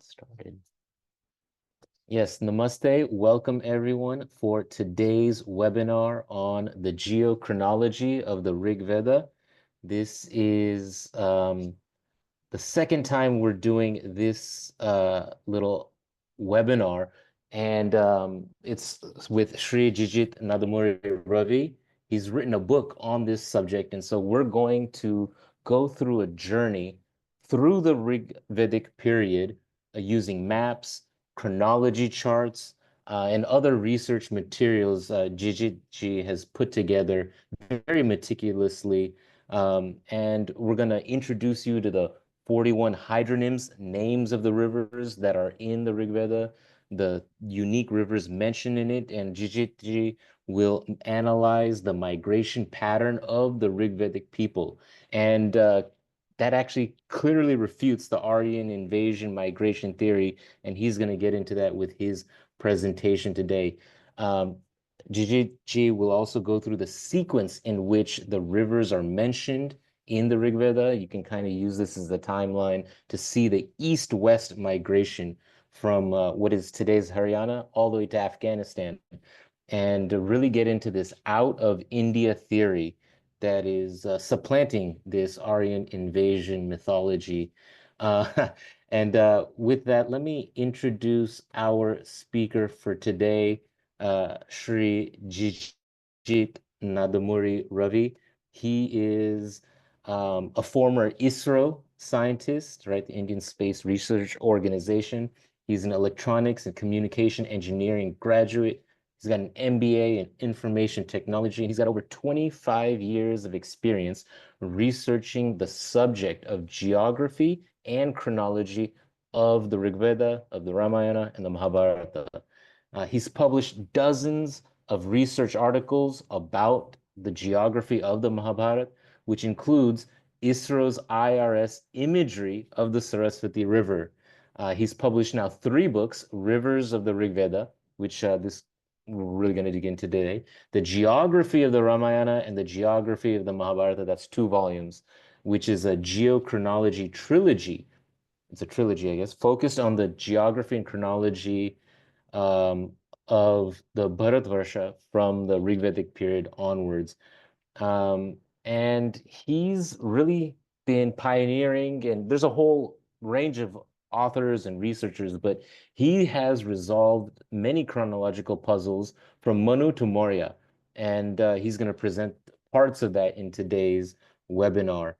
Get started. Yes, namaste. Welcome everyone for today's webinar on the geochronology of the Rigveda. This is the second time we're doing this little webinar, and it's with Shri Jijith Nadumuri Ravi. He's written a book on this subject, and so we're going to go through a journey through the Rigvedic period using maps, chronology charts, and other research materials Jijith ji has put together very meticulously. And we're going to introduce you to the 41 hydronyms, names of the rivers that are in the Rigveda, the unique rivers mentioned in it, and Jijith ji will analyze the migration pattern of the Rigvedic people. And that actually clearly refutes the Aryan Invasion migration theory, and he's going to get into that with his presentation today. Jijith ji will also go through the sequence in which the rivers are mentioned in the Rigveda. You can kind of use this as the timeline to see the east-west migration from what is today's Haryana all the way to Afghanistan, and to really get into this out of India theory that is supplanting this Aryan invasion mythology. And with that, let me introduce our speaker for today, Shri Jijith Nadumuri Ravi. He is a former ISRO scientist, right, the Indian Space Research Organization. He's an electronics and communication engineering graduate. He's got an MBA in information technology. He's got over 25 years of experience researching the subject of geography and chronology of the Rigveda, of the Ramayana, and the Mahabharata. He's published dozens of research articles about the geography of the Mahabharata, which includes ISRO's IRS imagery of the Saraswati River. He's published now 3 books, Rivers of the Rigveda, which this we're really going to dig into today, the geography of the Ramayana and the geography of the Mahabharata. That's 2 volumes, which is a Geochronology Trilogy. It's a trilogy, I guess, focused on the geography and chronology of the Bharatvarsha from the Rigvedic period onwards. And he's really been pioneering, and there's a whole range of authors and researchers, but he has resolved many chronological puzzles from Manu to Maurya, and he's going to present parts of that in today's webinar.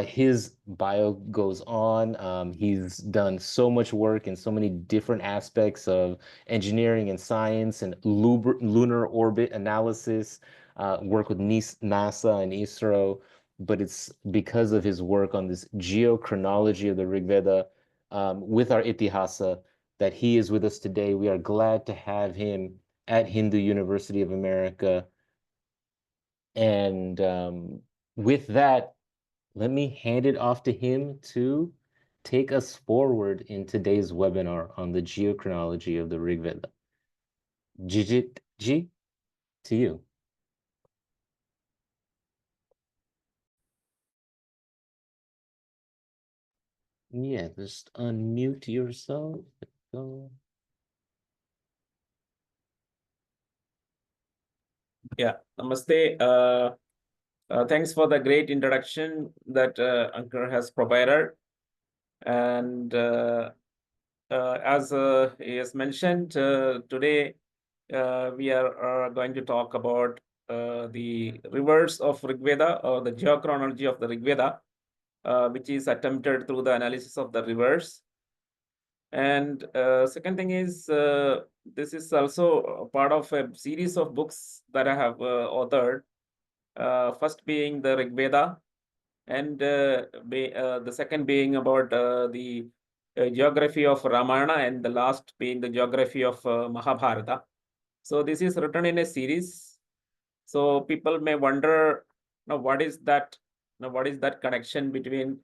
His bio goes on. He's done so much work in so many different aspects of engineering and science and lunar orbit analysis, work with NASA and ISRO, but it's because of his work on this geochronology of the Rigveda with our Itihasa that he is with us today. We are glad to have him at Hindu University of America. And with that, let me hand it off to him to take us forward in today's webinar on the geochronology of the Rigveda. Jijith ji, to you. Yeah, just unmute yourself. Go. Yeah, namaste. Thanks for the great introduction that Ankur has provided. And as he has mentioned, today we are going to talk about the rivers of Rigveda, or the geochronology of the Rigveda, which is attempted through the analysis of the rivers. And second thing is, this is also a part of a series of books that I have authored. First being the Rigveda, and the second being about the geography of Ramayana, and the last being the geography of Mahabharata. So this is written in a series. So people may wonder, what is that? What is that connection between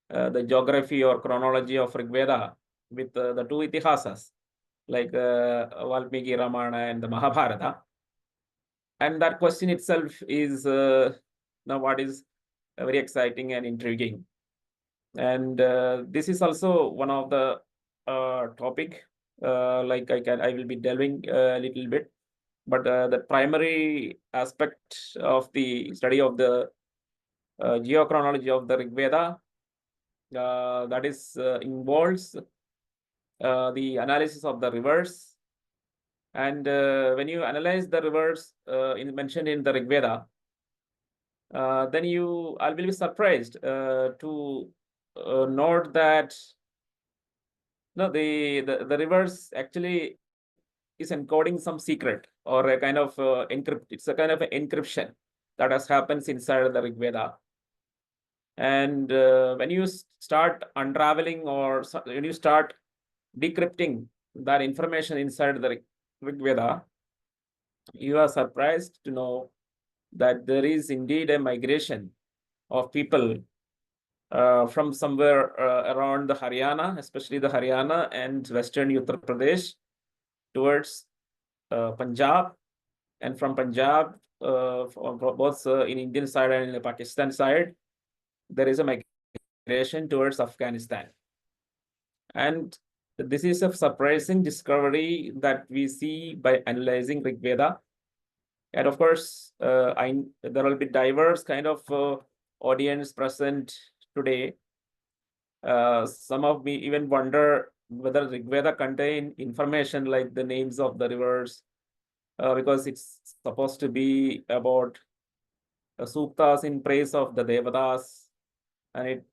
the geography or chronology of Rigveda with the 2 Itihasas, like Valmiki Ramayana and the Mahabharata? And that question itself is what is very exciting and intriguing. And this is also one of the topic. Like I will be delving a little bit, but the primary aspect of the study of the geochronology of the Rigveda, that is involves the analysis of the rivers. And when you analyze the rivers mentioned in the Rigveda, then I will be surprised to note that no, the rivers actually is encoding some secret or a kind of encrypt. It's a kind of an encryption that has happens inside the Rigveda. And when you start unraveling or when you start decrypting that information inside the Rigveda, you are surprised to know that there is indeed a migration of people from somewhere around the Haryana, especially the Haryana and western Uttar Pradesh, towards Punjab, and from Punjab, both in Indian side and in the Pakistan side, there is a migration towards Afghanistan. And this is a surprising discovery that we see by analyzing Rigveda. And of course, there will be diverse kind of audience present today. Some of me even wonder whether Rigveda contain information like the names of the rivers, because it's supposed to be about suktas in praise of the Devadas, and it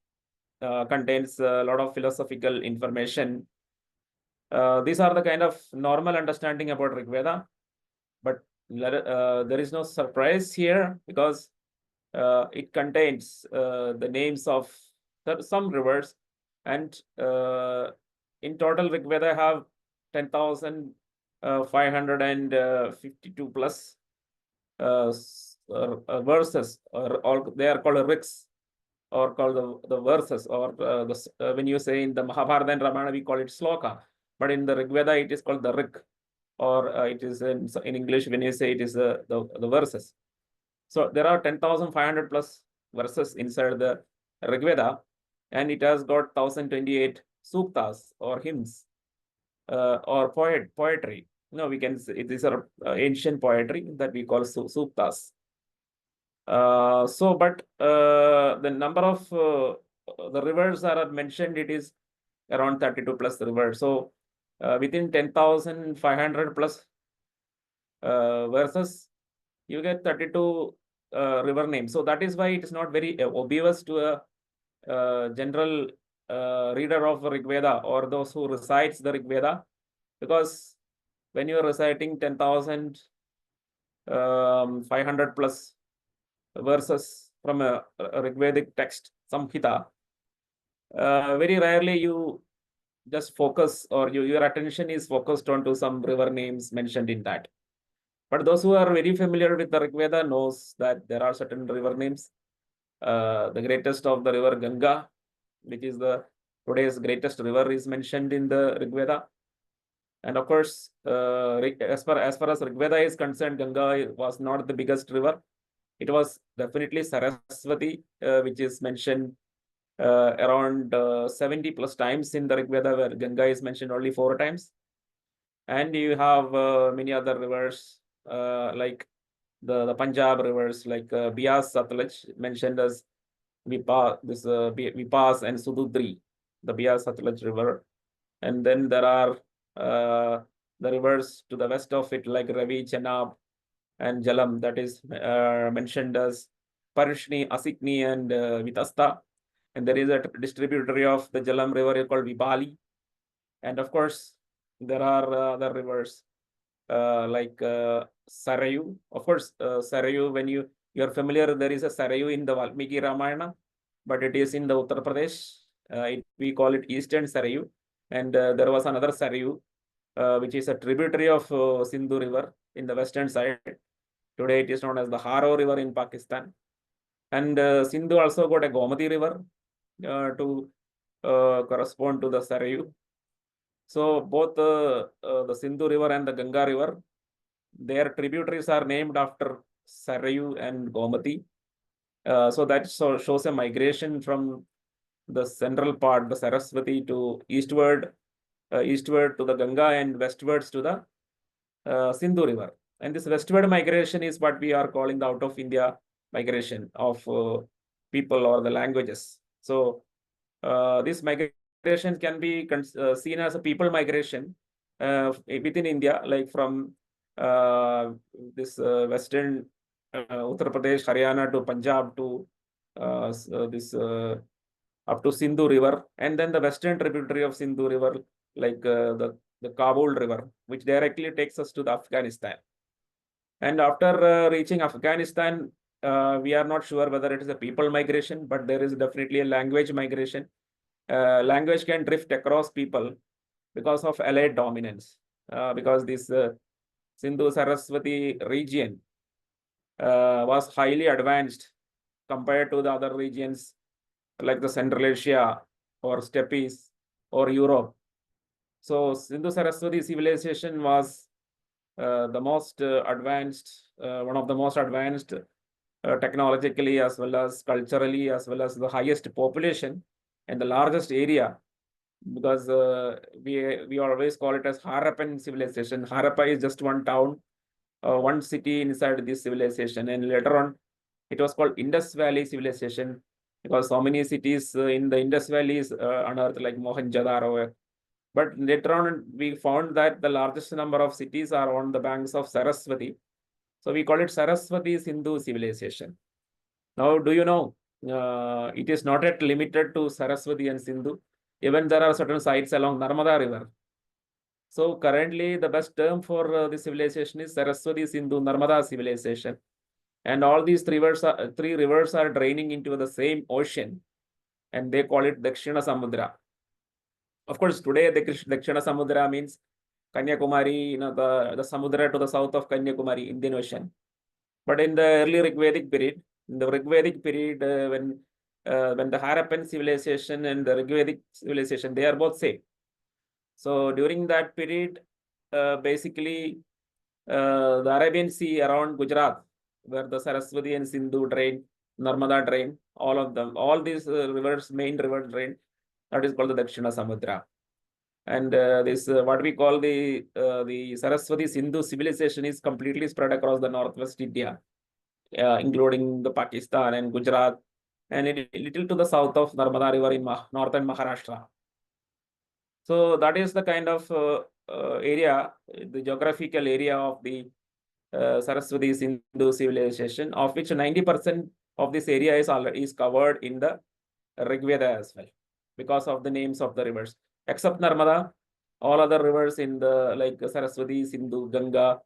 contains a lot of philosophical information. These are the kind of normal understanding about Rigveda, but there is no surprise here because it contains the names of some rivers, and in total Rigveda have 10,552 plus verses, or all they are called rigs, or called the verses, or when you say in the Mahabharata and Ramayana we call it sloka, but in the Rigveda it is called the rig, or it is in English when you say it is the verses. So there are 10,500 plus verses inside the Rigveda, and it has got 1,028 suktas or hymns or poetry. No, we can say these are ancient poetry that we call suktas. But the number of the rivers are mentioned, it is around 32 plus rivers. So within 10,500 plus verses, you get 32 river names. So that is why it is not very obvious to a general reader of Rigveda or those who recites the Rigveda, because when you are reciting 10,500 plus verses from a Rigvedic text, Samhita, very rarely you just focus, or your attention is focused onto some river names mentioned in that. But those who are very familiar with the Rigveda knows that there are certain river names. The greatest of the river Ganga, which is the today's greatest river, is mentioned in the Rigveda. And of course, as far as Rigveda is concerned, Ganga was not the biggest river. It was definitely Saraswati, which is mentioned around 70 plus times in the Rigveda, where Ganga is mentioned only 4 times. And you have many other rivers like the Punjab rivers, like Bias, Satluj, mentioned as Vipas and Sududri, the Bias Satluj river. And then there are the rivers to the west of it, like Ravi, Chenab, and Jalam, that is mentioned as Parishni, Asikni, and Vitasta. And there is a distributary of the Jalam river called Vibali. And of course, there are other rivers like Sarayu. Of course, Sarayu, when you are familiar, there is a Sarayu in the Valmiki Ramayana, but it is in the Uttar Pradesh. We call it Eastern Sarayu. And there was another Sarayu, which is a tributary of Sindhu River in the western side. Today it is known as the Haro River in Pakistan. And Sindhu also got a Gomati River to correspond to the Sarayu. So both the Sindhu River and the Ganga River, their tributaries are named after Sarayu and Gomati. So that shows a migration from the central part, the Saraswati, to eastward eastward to the Ganga and westwards to the Sindhu River. And this westward migration is what we are calling the out of India migration of people or the languages. So this migration can be seen as a people migration within India, like from this western Uttar Pradesh, Haryana to Punjab to this up to Sindhu River, and then the western tributary of Sindhu River, like the Kabul River, which directly takes us to the Afghanistan. And after reaching Afghanistan, we are not sure whether it is a people migration, but there is definitely a language migration. Language can drift across people because of allied dominance, because this Sindhu Saraswati region was highly advanced compared to the other regions like the Central Asia or steppes or Europe. So Sindhu Saraswati civilization was the most advanced, one of the most advanced technologically as well as culturally, as well as the highest population and the largest area, because we always call it as Harappan civilization. Harappa is just one town, one city inside this civilization, and later on it was called Indus Valley civilization because so many cities in the Indus Valley is unearthed, like Mohenjo-daro. But later on, we found that the largest number of cities are on the banks of Saraswati. So we call it Saraswati Sindhu civilization. Now, do you know, it is not yet limited to Saraswati and Sindhu. Even there are certain sites along Narmada River. So currently, the best term for the civilization is Saraswati Sindhu Narmada civilization. And all these three rivers are draining into the same ocean, and they call it Dakshina Samudra. Of course, today the Dakshina Samudra means Kanyakumari, the Samudra to the south of Kanyakumari, Indian Ocean. But in the early Rigvedic period, when the Harappan civilization and the Rigvedic civilization, they are both same. So during that period, basically the Arabian Sea around Gujarat, where the Saraswati and Sindhu drain, Narmada drain, all of them, all these rivers, main river drain, that is called the Dakshina Samudra. And this what we call the Saraswati Sindhu civilization is completely spread across the northwest India, including the Pakistan and Gujarat, and a little to the south of Narmada River in northern Maharashtra. So that is the kind of area, the geographical area of the Saraswati Sindhu civilization, of which 90% of this area is covered in the Rigveda as well, because of the names of the rivers. Except Narmada, all other rivers in the like Saraswati, Sindhu, Ganga,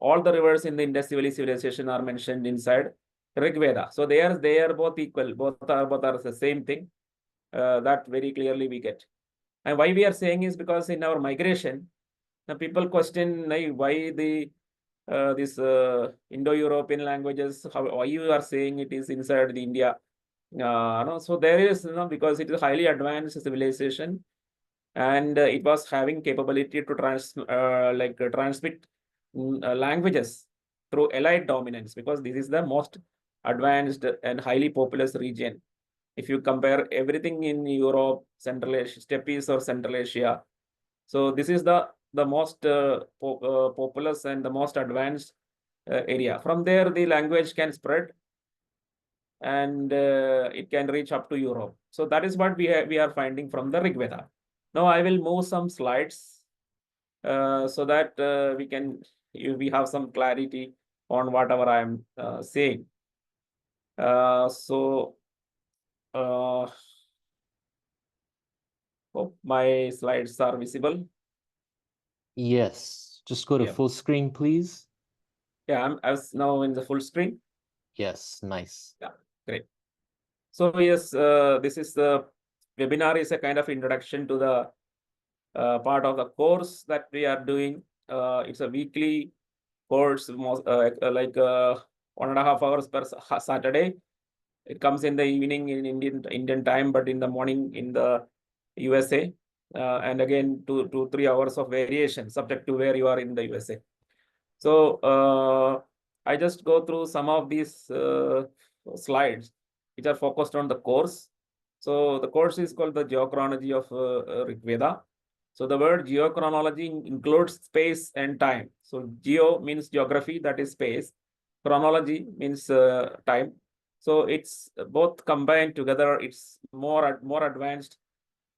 all the rivers in the Indus Valley civilization are mentioned inside Rigveda. So they are both equal, both are the same thing. That very clearly we get. And why we are saying is because in our migration, the people question why the this Indo-European languages, why you are saying it is inside the India. No, so there is, because it is a highly advanced civilization, and it was having capability to transmit languages through allied dominance, because this is the most advanced and highly populous region. If you compare everything in Europe, Central Asia, steppes or Central Asia, so this is the most populous and the most advanced area. From there, the language can spread, and it can reach up to Europe. So that is what we are finding from the Rigveda. Now I will move some slides so that we have some clarity on whatever I am saying. Hope my slides are visible. Yes, just go to full screen, please. Yeah, I was now in the full screen. Yes, nice. Yeah, great. So yes, this is the webinar is a kind of introduction to the part of the course that we are doing. It's a weekly course, like 1.5 hours per Saturday. It comes in the evening in Indian time, but in the morning in the USA, and again 2 to 3 hours of variation, subject to where you are in the USA. So I just go through some of these slides which are focused on the course. So the course is called the Geochronology of Rigveda. So the word geochronology includes space and time. So geo means geography, that is space. Chronology means time. So it's both combined together. It's more advanced,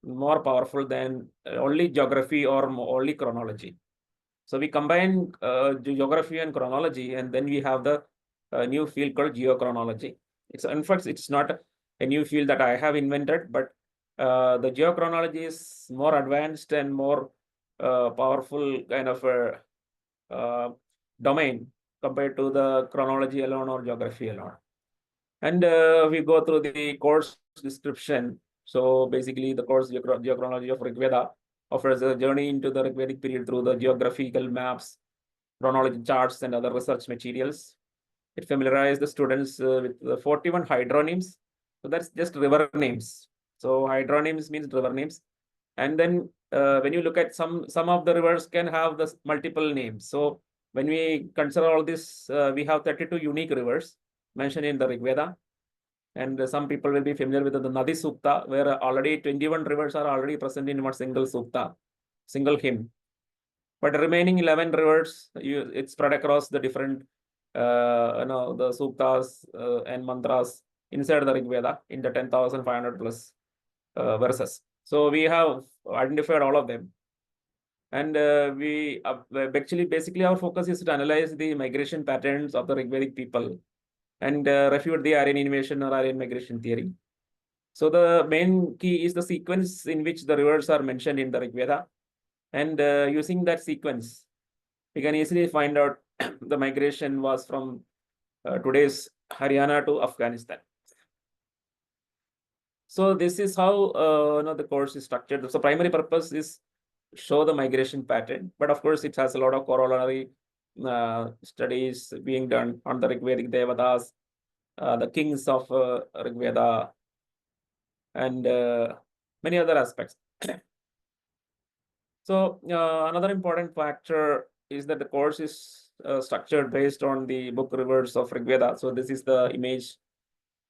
more powerful than only geography or only chronology. So we combine geography and chronology, and then we have the new field called geochronology. In fact, it's not a new field that I have invented, but the geochronology is more advanced and more powerful kind of a domain compared to the chronology alone or geography alone. And we go through the course description. So basically, the course Geochronology of Rigveda offers a journey into the Rigvedic period through the geographical maps, chronology charts, and other research materials. It familiarized the students with the 41 hydronyms. So that's just river names. So hydronyms means river names. And then when you look at some of the rivers can have the multiple names. So when we consider all this, we have 32 unique rivers mentioned in the Rigveda. And some people will be familiar with the Nadi Sukta, where already 21 rivers are already present in one single Sukta, single hymn. But the remaining 11 rivers, it's spread across the different, the Suktas and mantras inside the Rigveda in the 10,500 plus verses. So we have identified all of them. And we actually, basically, our focus is to analyze the migration patterns of the Rigvedic people and refute the Aryan invasion or Aryan migration theory. So the main key is the sequence in which the rivers are mentioned in the Rigveda. And using that sequence, we can easily find out the migration was from today's Haryana to Afghanistan. So this is how the course is structured. So primary purpose is show the migration pattern, but of course it has a lot of corollary studies being done on the Rigvedic Devatas, the kings of Rigveda, and many other aspects. So another important factor is that the course is structured based on the book rivers of Rigveda. So this is the image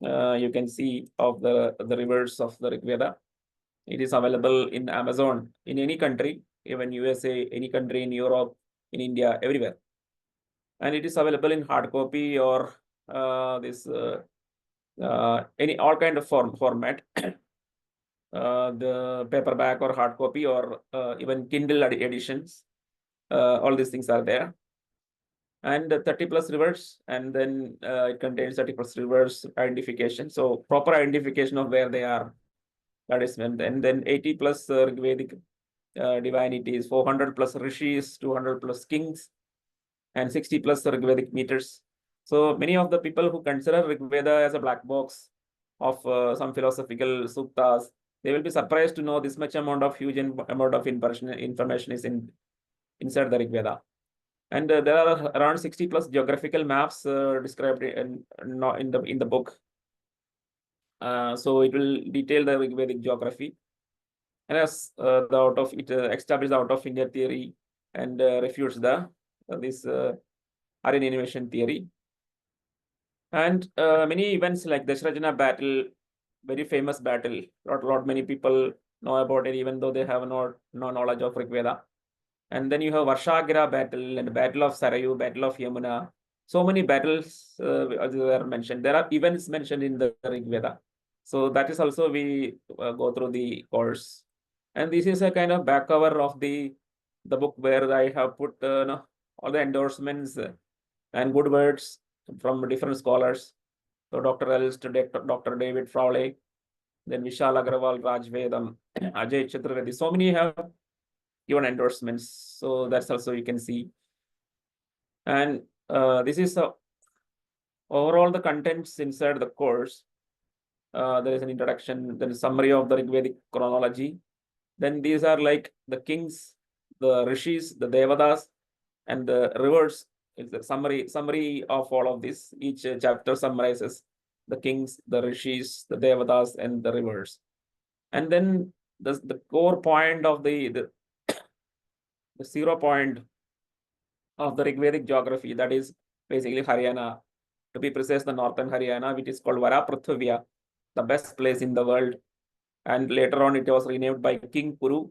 you can see of the rivers of the Rigveda. It is available in Amazon, in any country, even USA, any country in Europe, in India, everywhere. And it is available in hard copy or all kind of format. The paperback or hard copy or even Kindle editions. All these things are there. And 30 plus rivers, and then it contains 30 plus rivers identification. So proper identification of where they are. That is when, and then 80 plus Rigvedic divinities, 400 plus rishis, 200 plus kings, and 60 plus Rigvedic meters. So many of the people who consider Rigveda as a black box of some philosophical suktas, they will be surprised to know this much huge amount of information is inside the Rigveda. And there are around 60 plus geographical maps described in the book. So it will detail the Rigvedic geography. And as established out of India theory and refutes this Aryan Invasion Theory. And many events like the Dashrajana battle, very famous battle, lot many people know about it, even though they have no knowledge of Rigveda. And then you have Varshagira battle and Battle of Sarayu, Battle of Yamuna. So many battles are mentioned. There are events mentioned in the Rigveda. So that is also we go through the course. And this is a kind of back cover of the book where I have put all the endorsements and good words from different scholars. So Dr. Elst, Dr. David Frawley, then Vishal Agrawal, Rgveda, Ajay Chaturvedi. So many have given endorsements. So that's also you can see. And this is overall the contents inside the course. There is an introduction, then a summary of the Rigvedic chronology. Then these are like the kings, the rishis, the devatas, and the rivers. It's a summary of all of this. Each chapter summarizes the kings, the rishis, the devatas, and the rivers. And then the core point of the 0 point of the Rigvedic geography, that is basically Haryana. To be precise, the northern Haryana, which is called Varaprithvya, the best place in the world. And later on, it was renamed by King Puru.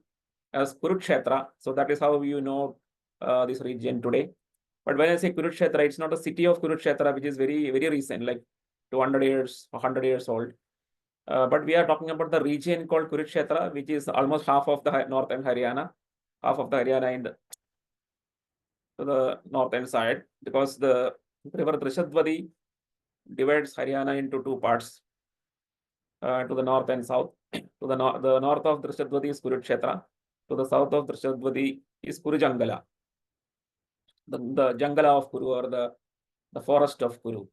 as Kurukshetra. So that is how you know this region today. But when I say Kurukshetra, it's not a city of Kurukshetra, which is very, very recent, like 200 years, 100 years old. But we are talking about the region called Kurukshetra, which is almost half of the northern Haryana, half of the Haryana in the northern side, because the river Drishadwadi divides Haryana into two parts, to the north and south. To the north of Drishadwadi is Kurukshetra. To the south of Drishadwadi is Kurujangala, the Jangala of Kuru, or the forest of Kuru.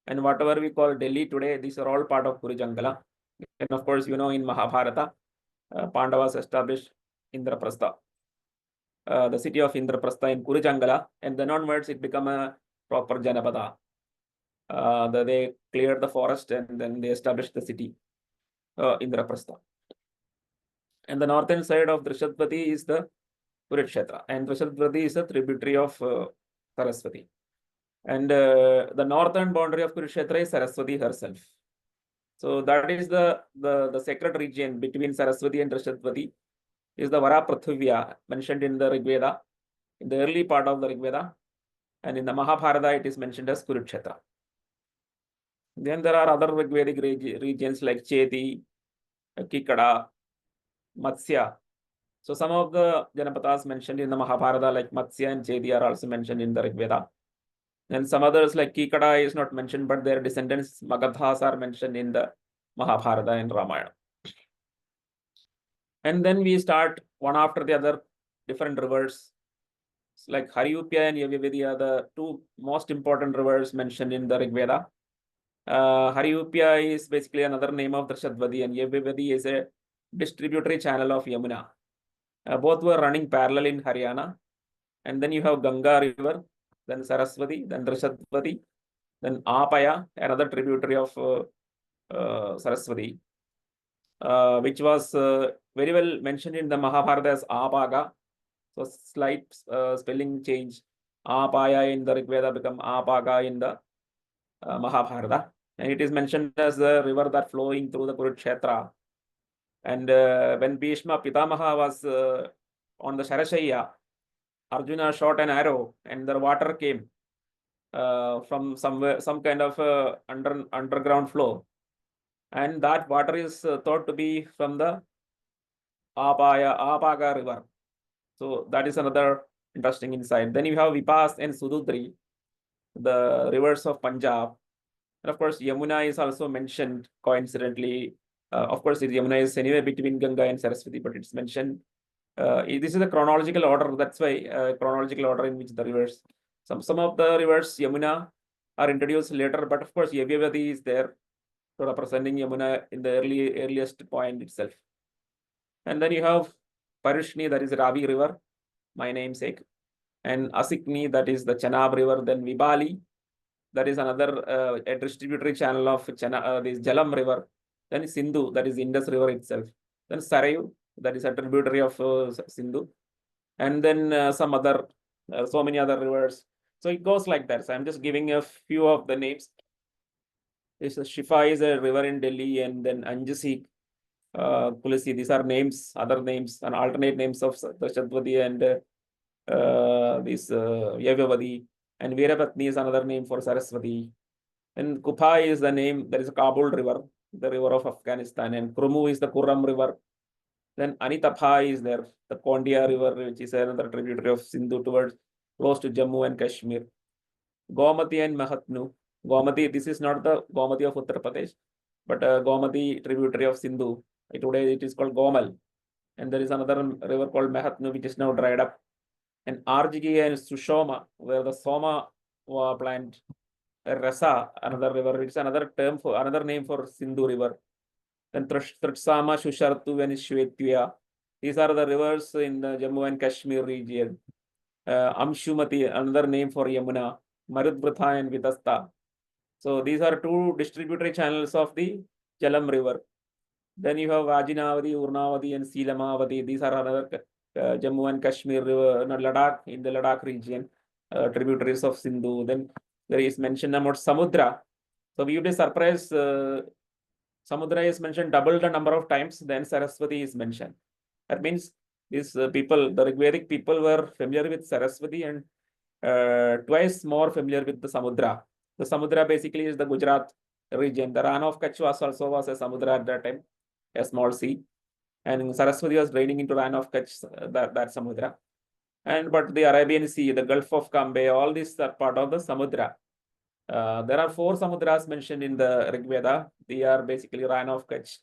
And whatever we call Delhi today, these are all part of Kurujangala. And of course, you know, in Mahabharata, Pandavas established Indraprastha, the city of Indraprastha in Kurujangala, and then onwards it became a proper Janapada. They cleared the forest and then they established the city, Indraprastha. And the northern side of Drishadwati is the Kurukshetra, and Drishadwati is a tributary of Saraswati. And the northern boundary of Kurukshetra is Saraswati herself. So that is the sacred region between Saraswati and Drishadwati, is the Vara Prithuvya mentioned in the Rigveda, in the early part of the Rigveda, and in the Mahabharata it is mentioned as Kurukshetra. Then there are other Rigvedic regions like Cheti, Kikada, Matsya. So some of the Janapadas mentioned in the Mahabharata like Matsya and Chedi are also mentioned in the Rigveda. And some others like Kikada is not mentioned, but their descendants, Magadhas, are mentioned in the Mahabharata and Ramayana. And then we start one after the other different rivers. It's like Haryupya and Yavivedi are the two most important rivers mentioned in the Rigveda. Haryupya is basically another name of Drishadwadi, and Yavivedi is a distributary channel of Yamuna. Both were running parallel in Haryana. And then you have Ganga river, then Saraswati, then Drishadwati, then Apaya, another tributary of Saraswati, which was very well mentioned in the Mahabharata as Apaga. So slight spelling change. Apaya in the Rigveda become Apaga in the Mahabharata. And it is mentioned as the river that flowing through the Kurukshetra. And when Bhishma Pitamaha was on the Sharashaya, Arjuna shot an arrow and the water came from somewhere, some kind of underground flow. And that water is thought to be from the Apaga river. So that is another interesting insight. Then you have Vipas and Sududri, the rivers of Punjab. And of course, Yamuna is also mentioned coincidentally. Of course, Yamuna is anyway between Ganga and Saraswati, but it's mentioned. This is a chronological order. That's why chronological order in which the rivers. Some of the rivers Yamuna are introduced later, but of course, Yavivadi is there, so representing Yamuna in the earliest point itself. And then you have Parishni, that is Ravi river, my namesake, and Asikni, that is the Chenab river. Then Vibali, that is another a distributary channel of this Jalam river. Then Sindhu, that is Indus river itself. Then Sarayu, that is a tributary of Sindhu. And then some other, so many other rivers. So it goes like that. So I'm just giving a few of the names. This Shifa is a river in Delhi, and then Anjasi, Kulasi. These are names, other names, and alternate names of Drishadwadi and this Yavavadi. And Veerapatni is another name for Saraswati. And Kupha is the name, there is a Kabul river, the river of Afghanistan. And Krumu is the Kurram river. Then Anitapha is there, the Kondia river, which is another tributary of Sindhu towards close to Jammu and Kashmir. Gomati and Mahatnu. Gomati, this is not the Gomati of Uttar Pradesh, but Gomati tributary of Sindhu. Today it is called Gomal. And there is another river called Mahatnu, which is now dried up. And Rgveda and Sushoma, where the Soma plant. Rasa, another river, which is another term for another name for Sindhu river. Then Tritsama, Shushartu, and Shwetya. These are the rivers in the Jammu and Kashmir region. Amshumati, another name for Yamuna. Marudbratha and Vidasta. So these are two distributary channels of the Jalam river. Then you have Vajinavadi, Urnavadi, and Silamavadi. These are another Jammu and Kashmir river, Ladakh, in the Ladakh region, tributaries of Sindhu. Then there is mention about Samudra. So we would be surprised. Samudra is mentioned double the number of times than Saraswati is mentioned. That means these people, the Rigvedic people, were familiar with Saraswati and twice more familiar with the Samudra. The Samudra basically is the Gujarat region. The Rana of Kutch was also a Samudra at that time, a small sea. And Saraswati was draining into Rana of Kutch, that Samudra. But the Arabian Sea, the Gulf of Cambay, all these are part of the Samudra. There are 4 Samudras mentioned in the Rigveda. They are basically Rana of Kutch,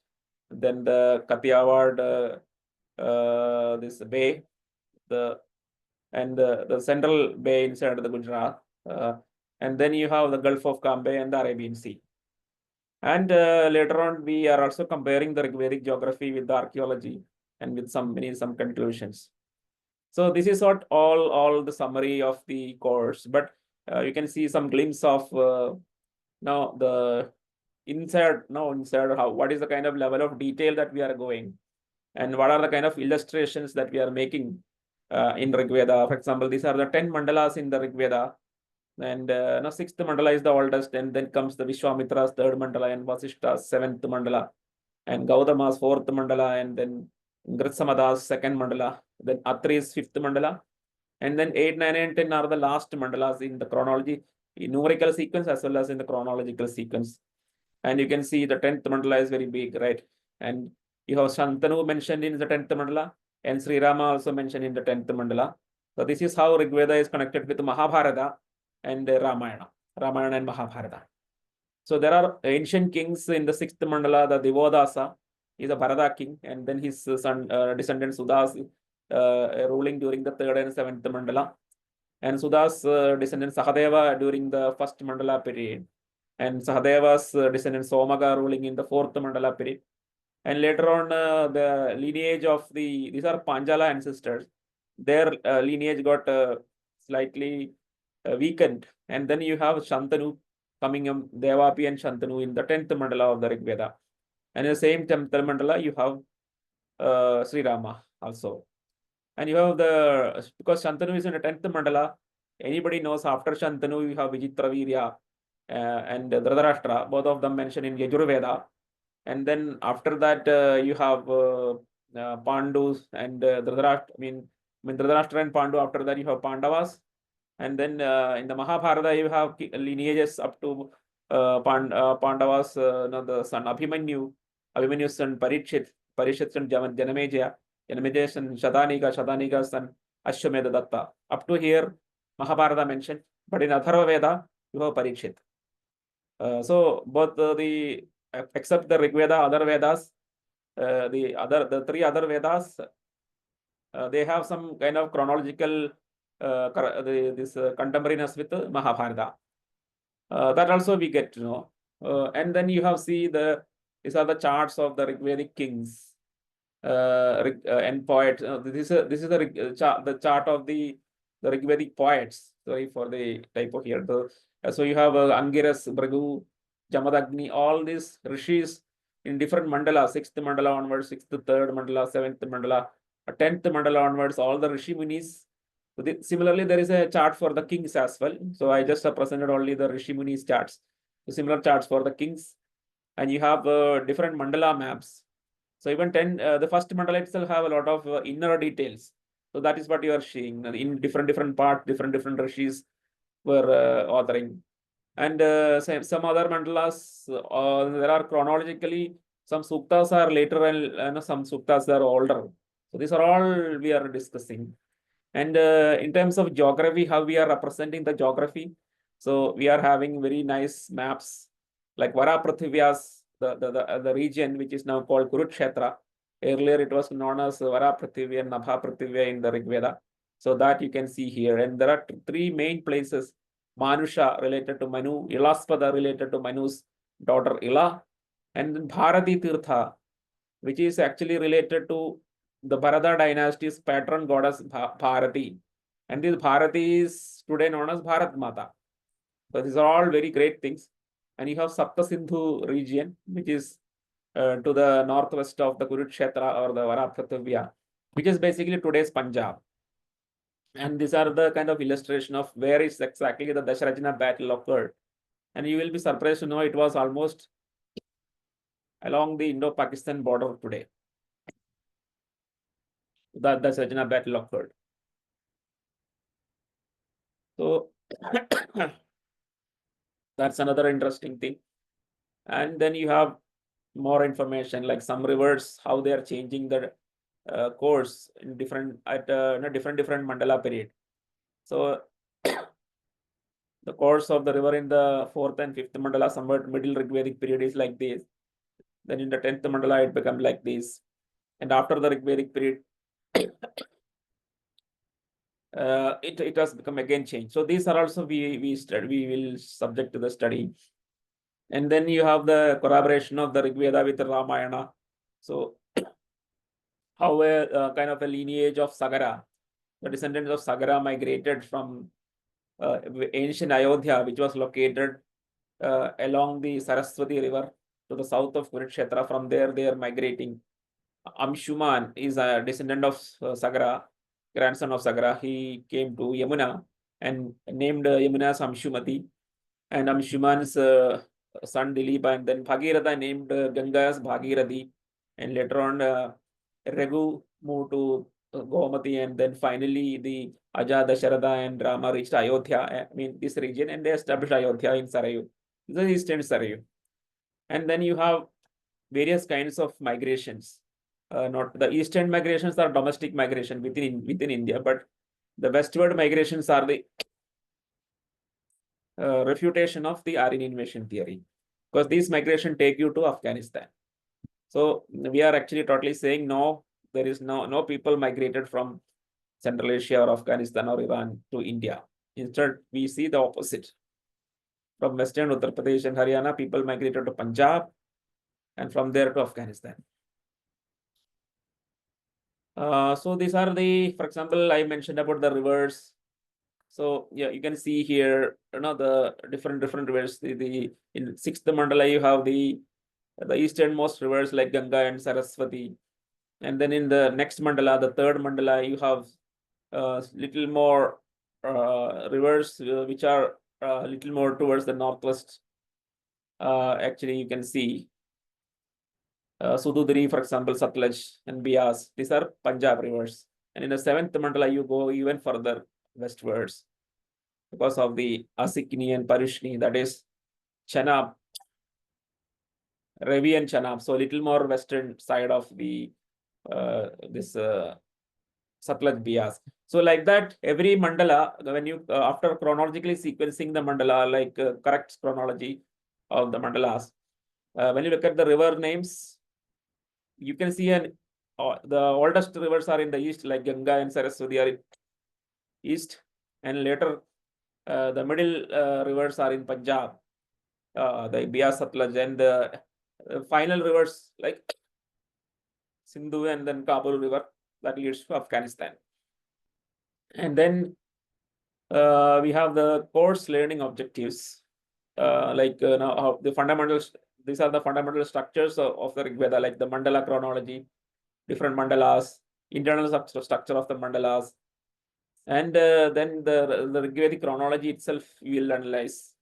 then the Kathiawar, this bay, and the central bay inside the Gujarat. And then you have the Gulf of Cambay and the Arabian Sea. And later on, we are also comparing the Rigvedic geography with the archaeology and with some conclusions. So this is what all the summary of the course, but you can see some glimpse of now the inside how, what is the kind of level of detail that we are going, and what are the kind of illustrations that we are making in Rigveda. For example, these are the 10 mandalas in the Rigveda, and now 6th mandala is the oldest, and then comes the Vishwamitra's 3rd mandala and Vasishta's 7th mandala, and Gautama's 4th mandala, and then Gritsamada's 2nd mandala, then Atri's 5th mandala, and then 8, 9, and 10 are the last mandalas in the chronology, in numerical sequence as well as in the chronological sequence. And you can see the 10th mandala is very big, right? And you have Shantanu mentioned in the 10th mandala, and Sri Rama also mentioned in the 10th mandala. So this is how Rigveda is connected with Mahabharata and Ramayana and Mahabharata. So there are ancient kings in the 6th mandala. The Divodasa is a Bharata king, and then his son, descendant Sudas, ruling during the 3rd and 7th mandala. And Sudas' descendant Sahadeva during the 1st mandala period. And Sahadeva's descendant Somaga ruling in the 4th mandala period. And later on, the lineage of these are Panjala ancestors. Their lineage got slightly weakened. And then you have Shantanu coming Devapi and Shantanu in the 10th mandala of the Rigveda. And in the same 10th mandala, you have Sri Rama also. And you have because Shantanu is in the 10th mandala, anybody knows after Shantanu, you have Vichitravirya and Dhritarashtra, both of them mentioned in Yajurveda. And then after that, you have Pandus and Dhritarashtra. Dhritarashtra and Pandu. After that, you have Pandavas. And then in the Mahabharata, you have lineages up to Pandavas, the son Abhimanyu's son Parikshit's son Janamejaya son Shatanika son Ashwamedha Datta. Up to here, Mahabharata mentioned, but in Atharva Veda, you have Parikshit. So both except the Rigveda, other Vedas, the 3 other Vedas, they have some kind of chronological contemporaneous with Mahabharata. That also we get to know. And then you have these are the charts of the Rigvedic kings and poets. This is the chart of the Rigvedic poets. Sorry for the typo here. So you have Angiras, Bhrigu, Jamadagni, all these rishis in different mandala, 6th mandala onwards, 6th, 3rd mandala, 7th mandala, 10th mandala onwards, all the rishi munis. Similarly, there is a chart for the kings as well. So I just presented only the rishi munis charts. So similar charts for the kings, and you have different mandala maps. So even the first mandala itself have a lot of inner details. So that is what you are seeing in different parts, different rishis were authoring. And some other mandalas, there are chronologically, some suktas are later and some suktas are older. So these are all we are discussing. And in terms of geography, how we are representing the geography. So we are having very nice maps like Vara Prithvivyas, the region which is now called Kurukshetra. Earlier it was known as Vara Prithivya and Nabha Prithivya in the Rigveda. So that you can see here. And there are 3 main places. Manusha related to Manu, Ilaspada related to Manu's daughter Ila, and then Bharati Tirtha, which is actually related to the Bharata dynasty's patron goddess Bharati. And this Bharati is today known as Bharat Mata. So these are all very great things. And you have Sapta Sindhu region, which is to the northwest of the Kurukshetra or the Vara Prithivya, which is basically today's Punjab. And these are the kind of illustration of where is exactly the Dasharajina battle occurred. And you will be surprised to know it was almost along the Indo-Pakistan border today. that the Sajna battle occurred. So that's another interesting thing. And then you have more information like some rivers, how they are changing the course in different different mandala period. So the course of the river in the 4th and 5th mandala, somewhat middle Rigvedic period, is like this. Then in the 10th mandala, it becomes like this. And after the Rigvedic period, it has become again changed. So these are also we will subject to the study. And then you have the corroboration of the Rigveda with the Ramayana. So how a kind of a lineage of Sagara, the descendants of Sagara, migrated from ancient Ayodhya, which was located along the Saraswati River to the south of Kurukshetra. From there, they are migrating. Amshuman is a descendant of Sagara, grandson of Sagara. He came to Yamuna and named Yamuna as Amshumati. And Amshuman's son Dilipa, and then Bhagiratha named Ganga as Bhagirathi. And later on, Raghu moved to Gomati, and then finally the Aja, Dasharatha, and Rama reached Ayodhya, I mean this region, and they established Ayodhya in Sarayu, the eastern Sarayu. And then you have various kinds of migrations. Not the eastern migrations are domestic migration within India, but the westward migrations are the refutation of the Aryan Invasion Theory, because these migration take you to Afghanistan. So we are actually totally saying no, there is no people migrated from Central Asia or Afghanistan or Iran to India. Instead, we see the opposite. From Western Uttar Pradesh and Haryana, people migrated to Punjab, and from there to Afghanistan. So these are the, for example, I mentioned about the rivers. So yeah, you can see here, the different rivers. The in 6th mandala, you have the easternmost rivers like Ganga and Saraswati. And then in the next mandala, the 3rd mandala, you have little more rivers which are a little more towards the northwest. Actually, you can see Sududri, for example, Satluj and Bias. These are Punjab rivers. And in the 7th mandala, you go even further westwards because of the Asikni and Parushni, that is Chenab, Ravi and Chenab. So a little more western side of the this Satluj Bias. So like that, every mandala, when you after chronologically sequencing the mandala, like correct chronology of the mandalas, when you look at the river names, you can see the oldest rivers are in the east, like Ganga and Saraswati are in east, and later the middle rivers are in Punjab, the Bias, Satluj, and the final rivers like Sindhu and then Kabul River that leads to Afghanistan. And then we have the course learning objectives, like now the fundamentals. These are the fundamental structures of the Rigveda, like the mandala chronology, different mandalas, internal structure of the mandalas, and then the Rigvedic chronology itself we will analyze.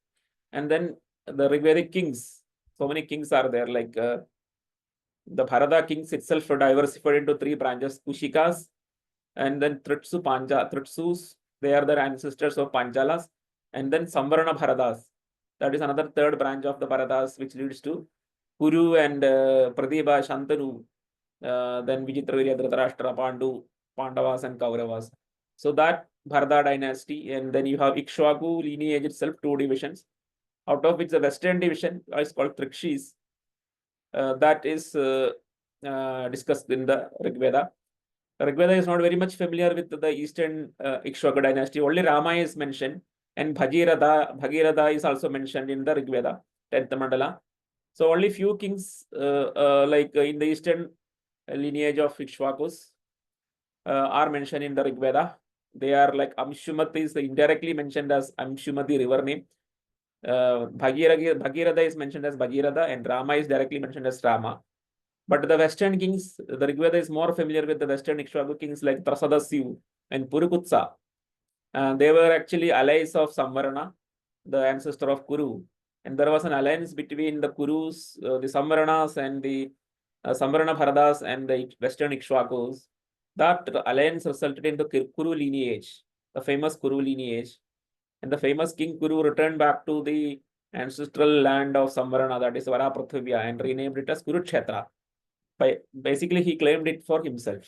And then the Rigvedic kings. So many kings are there, like the Bharata kings itself are diversified into 3 branches: Kushikas, and then Tritsus, they are the ancestors of Panchalas, and then Samvarana Bharatas, that is another 3rd branch of the Bharatas, which leads to Kuru and Pradibha, Shantanu, then Vichitravirya, Dhritarashtra, Pandu, Pandavas, and Kauravas. So that Bharata dynasty, and then you have Ikshvaku lineage itself, 2 divisions, out of which the western division is called Trikshis. That is discussed in the Rigveda. Rigveda is not very much familiar with the eastern Ikshvaka dynasty. Only Rama is mentioned, and Bhagirath is also mentioned in the Rigveda, 10th mandala. So only few kings like in the eastern lineage of Ikshvakus are mentioned in the Rigveda. They are like Amshumati is indirectly mentioned as Amshumati river name. Bhagiratha is mentioned as Bhagiratha, and Rama is directly mentioned as Rama. But the Western kings, the Rigveda is more familiar with the Western Ikshvaku kings like Trasadasyu and Purukutsa. They were actually allies of Samvarana, the ancestor of Kuru. And there was an alliance between the Kurus, the Samvaranas, and the Samvarana Bharadas and the Western Ikshvakus. That alliance resulted in the Kuru lineage, the famous Kuru lineage. And the famous King Kuru returned back to the ancestral land of Samvarana, that is Varaprithvya, and renamed it as Kurukshetra. Basically, he claimed it for himself.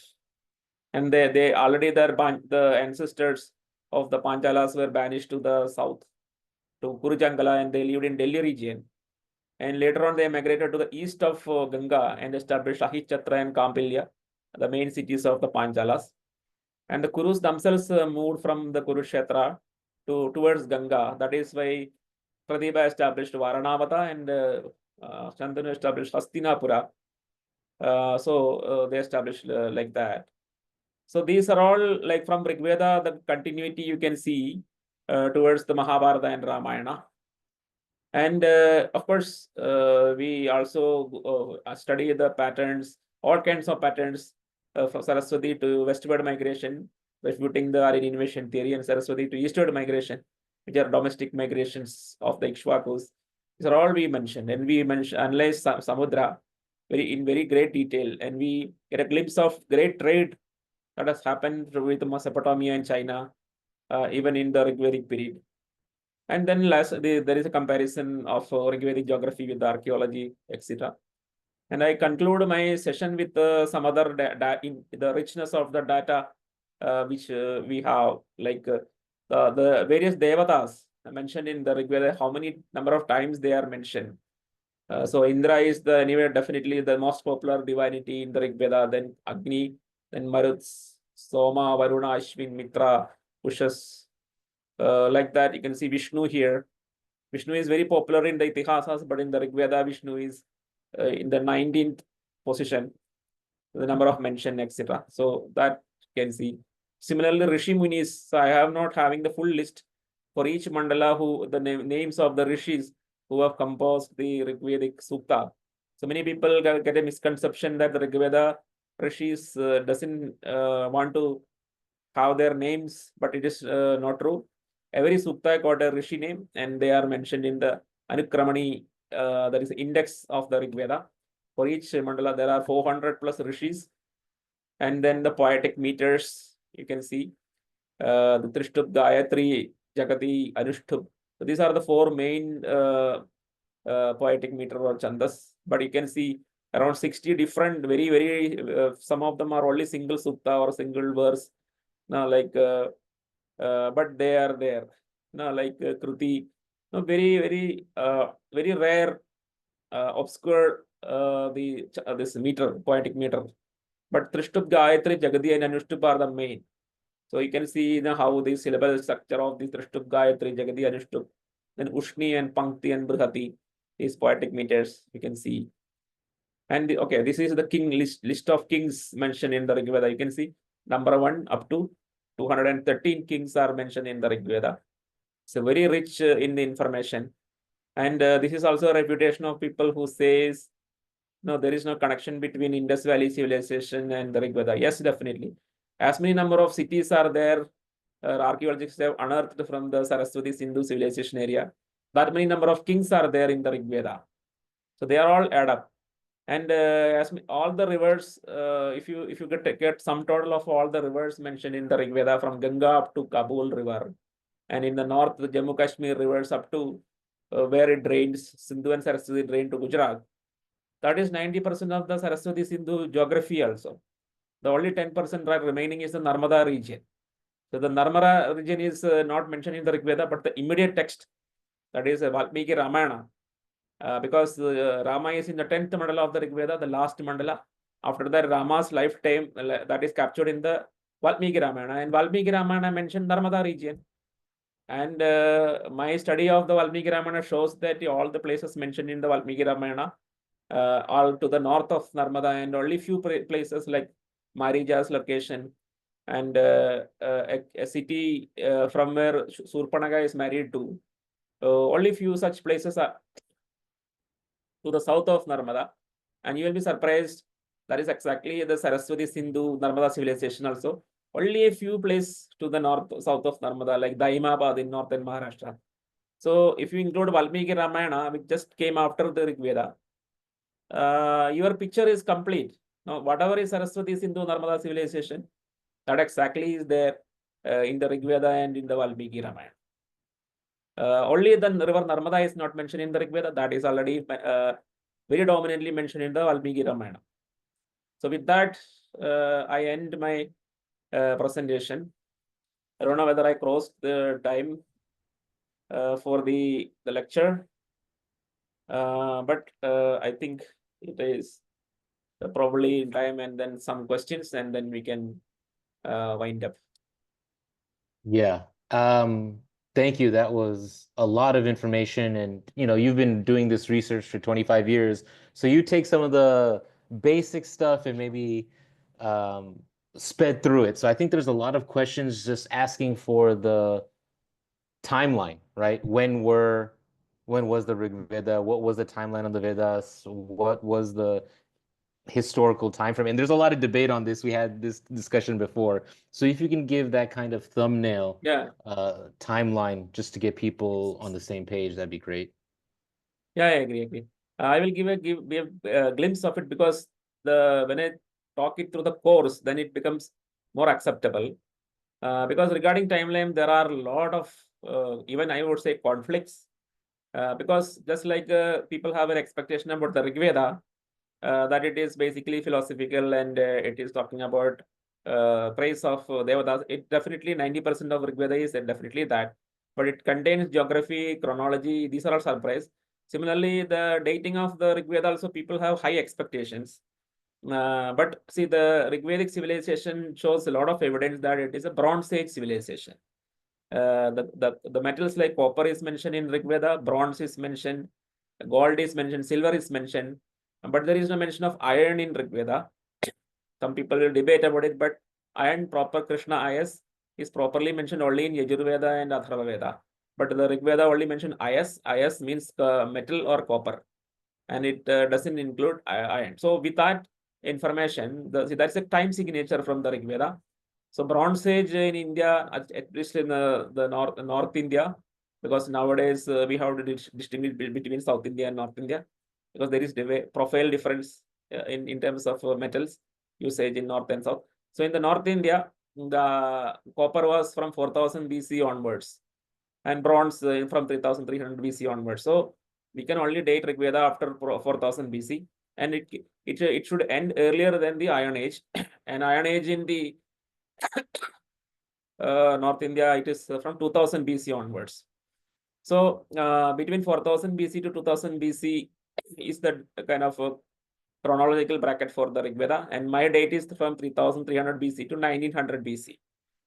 And they already the ancestors of the Panchalas were banished to the south, to Kurujangala, and they lived in Delhi region. And later on, they migrated to the east of Ganga and established Ahichatra and Kampilya, the main cities of the Panchalas. And the Kurus themselves moved from the Kurukshetra towards Ganga. That is why Pradeepa established Varanavata and Shantanu established Hastinapura. They established like that. So these are all like from Rigveda, the continuity you can see towards the Mahabharata and Ramayana. And of course, we also study the patterns, all kinds of patterns from Saraswati to westward migration, refuting the Aryan Invasion Theory, and Saraswati to eastward migration, which are domestic migrations of the Ikshvakus. These are all we mentioned, and we analyze Samudra in very great detail, and we get a glimpse of great trade that has happened with Mesopotamia and China, even in the Rigvedic period. And then there is a comparison of Rigvedic geography with archaeology, etc. And I conclude my session with some other in the richness of the data which we have, like the various devatas mentioned in the Rigveda, how many number of times they are mentioned. So Indra is definitely the most popular divinity in the Rigveda, then Agni, then Maruts, Soma, Varuna, Ashwin, Mitra, Ushas. Like that, you can see Vishnu here. Vishnu is very popular in the Itihasas, but in the Rigveda, Vishnu is in the 19th position, the number of mention, etc. So that you can see. Similarly, Rishi Munis, so I have not having the full list for each mandala who the names of the rishis who have composed the Rigvedic Sukta. So many people get a misconception that the Rigveda rishis doesn't want to have their names, but it is not true. Every sukta got a rishi name, and they are mentioned in the Anukramani, that is the index of the Rigveda. For each mandala, there are 400 plus rishis. And then the poetic meters, you can see the Trishtub, Gayatri, Jagati, Anushtup. So these are the four main poetic meter or chandas. But you can see around 60 different, very, some of them are only single sukta or single verse. Now, like, but they are there. Now, like Kruti, no, very rare, obscure this meter, poetic meter. But Trishtup, Gayatri, Jagadi, and Anushtup are the main. So you can see how the syllable structure of the Trishtup, Gayatri, Jagadi, Anushtup, then Ushni and Pankti and Brihati, these poetic meters you can see. And okay, this is the king list of kings mentioned in the Rigveda. You can see number 1 up to 213 kings are mentioned in the Rigveda. So very rich in the information. And this is also a reputation of people who says, no, there is no connection between Indus Valley civilization and the Rigveda. Yes, definitely. As many number of cities are there, archaeologists have unearthed from the Saraswati Sindhu civilization area. That many number of kings are there in the Rigveda. So they are all add up. And as all the rivers, if you get sum total of all the rivers mentioned in the Rigveda from Ganga up to Kabul River, and in the north, the Jammu Kashmir rivers up to where it drains, Sindhu and Saraswati drain to Gujarat. That is 90% of the Saraswati Sindhu geography also. The only 10% remaining is the Narmada region. So the Narmada region is not mentioned in the Rigveda, but the immediate text, that is Valmiki Ramayana, because Rama is in the 10th mandala of the Rigveda, the last mandala. After that, Rama's lifetime, that is captured in the Valmiki Ramayana. And Valmiki Ramayana mentioned Narmada region. And my study of the Valmiki Ramayana shows that all the places mentioned in the Valmiki Ramayana all to the north of Narmada, and only few places like Marija's location and a city from where Surpanaga is married to. Only few such places are to the south of Narmada, and you will be surprised that is exactly the Saraswati Sindhu Narmada civilization also. Only a few places to the north, south of Narmada, like Daimabad in northern Maharashtra. So if you include Valmiki Ramayana, which just came after the Rigveda, your picture is complete. Now, whatever is Saraswati Sindhu Narmada civilization, That exactly is there in the Rigveda and in the Valmiki Ramayana. Only the river Narmada is not mentioned in the Rigveda. That is already very dominantly mentioned in the Valmiki Ramayana. So with that, I end my presentation. I don't know whether I crossed the time for the lecture, but I think it is probably in time, and then some questions, and then we can wind up. Yeah. Thank you. That was a lot of information, and you've been doing this research for 25 years. So you take some of the basic stuff and maybe sped through it. So I think there's a lot of questions just asking for the timeline, right? When was the Rig Veda? What was the timeline of the Vedas? What was the historical time frame? And there's a lot of debate on this. We had this discussion before. So if you can give that kind of thumbnail timeline just to get people on the same page, that'd be great. Yeah, I agree. I will give a glimpse of it, because when I talk it through the course, then it becomes more acceptable. Because regarding timeline, there are a lot of even I would say conflicts. Because just like people have an expectation about the Rigveda, that it is basically philosophical, and it is talking about praise of Devatas. It definitely 90% of Rigveda is definitely that, but it contains geography, chronology. These are all surprise. Similarly, the dating of the Rigveda also, people have high expectations. But see, the Rigvedic civilization shows a lot of evidence that it is a Bronze Age civilization. The metals like copper is mentioned in Rigveda, bronze is mentioned, gold is mentioned, silver is mentioned, but there is no mention of iron in Rigveda. Some people will debate about it, but iron, proper Krishna IS, is properly mentioned only in Yajurveda and Atharvaveda. But the Rigveda only mentioned IS. IS means metal or copper, and it doesn't include iron. So with that information, that's a time signature from the Rigveda. So Bronze Age in India, at least in the North India, because nowadays we have to distinguish between South India and North India, because there is profile difference in terms of metals usage in North and South. So in the North India, the copper was from 4000 BC onwards, and bronze from 3300 BC onwards. So we can only date Rigveda after 4000 BC, and it should end earlier than the Iron Age. And Iron Age in the North India, it is from 2000 BC onwards. So between 4000 BC to 2000 BC is the kind of chronological bracket for the Rigveda, and my date is from 3300 BC to 1900 BC.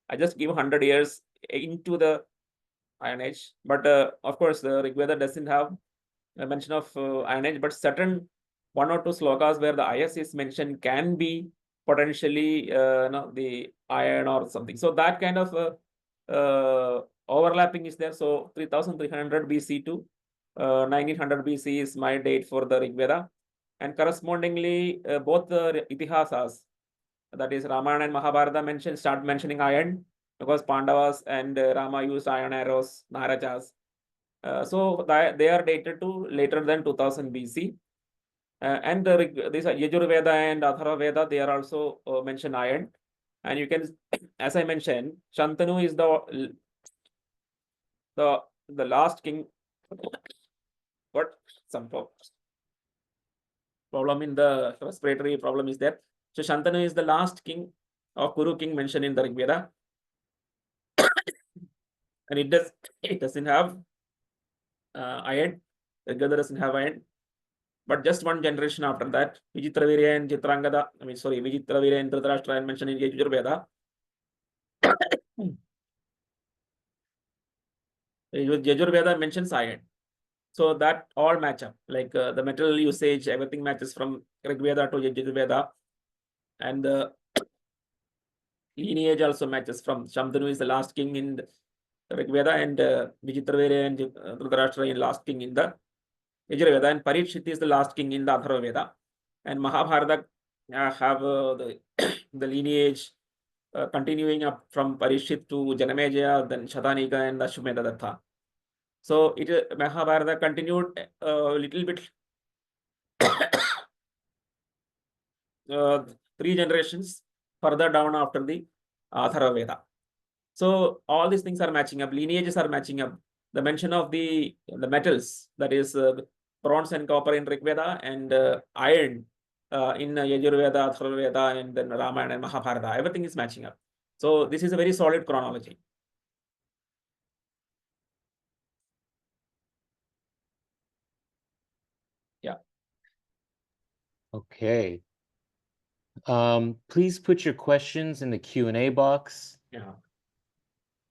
I just give 100 years into the Iron Age, but of course the Rigveda doesn't have a mention of Iron Age, but certain one or two slokas where the IS is mentioned can be potentially the iron or something. So that kind of overlapping is there. So 3300 BC to 1900 BC is my date for the Rigveda, and correspondingly both the Itihasas, that is Ramayana and Mahabharata, start mentioning iron, because Pandavas and Rama used iron arrows, Narajas. So they are dated to later than 2000 BC. And these are Yajurveda and Atharvaveda, they are also mention iron. And you can, as I mentioned, Shantanu is the last king. What some problem in the respiratory problem is there. So Shantanu is the last king of Kuru king mentioned in the Rigveda. And it doesn't have iron. Rigveda doesn't have iron. But just one generation after that, Vichitravirya and Chitrangada, Vichitravirya and Dhritarashtra mentioned in Yajurveda. Yajurveda mentions iron. So that all match up, like the metal usage, everything matches from Rigveda to Yajurveda. And the lineage also matches from Shantanu is the last king in the Rigveda, and Vichitravirya and Dhritarashtra is last king in the Yajurveda, and Parikshit is the last king in the Atharvaveda. And Mahabharata have the lineage continuing up from Parikshit to Janamejaya, then Shatanika and Ashwamedha Datta. So Mahabharata continued a little bit 3 generations further down after the Atharvaveda. So all these things are matching up, lineages are matching up. The mention of the metals, that is bronze and copper in Rigveda, and iron in Yajurveda, Atharvaveda, and then Ramayana and Mahabharata, everything is matching up. So this is a very solid chronology. Yeah. Okay. Please put your questions in the Q&A box. Yeah.